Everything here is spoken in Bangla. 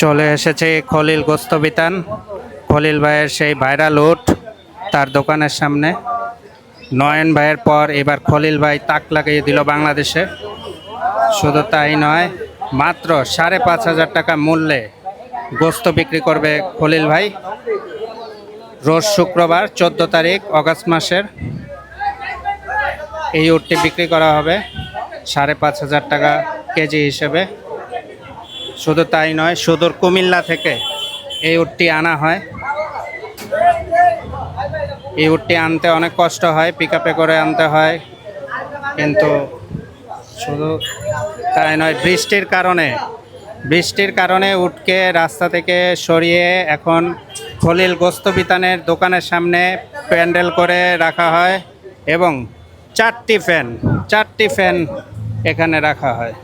চলে এসেছে খলিল গোস্ত বিতান। খলিল ভাইয়ের সেই ভাইরাল উট তার দোকানের সামনে। নয়ন ভাইয়ের পর এবার খলিল ভাই তাক লাগিয়ে দিল বাংলাদেশে। শুধু তাই নয়, মাত্র 5,500 টাকা মূল্যে গোস্ত বিক্রি করবে খলিল ভাই। রোজ শুক্রবার 14 তারিখ অগাস্ট মাসের এই উটটি বিক্রি করা হবে 5,500 টাকা কেজি হিসেবে। শুধু তাই নয়, সুদূর কুমিল্লা থেকে এই উটটি আনা হয়। এই উটটি আনতে অনেক কষ্ট হয়, পিক আপে করে আনতে হয়, কিন্তু শুধু তাই নয়, বৃষ্টির কারণে উটকে রাস্তা থেকে সরিয়ে এখন খলিল গোস্ত বিতানের দোকানের সামনে প্যান্ডেল করে রাখা হয় এবং 4টি ফ্যান এখানে রাখা হয়।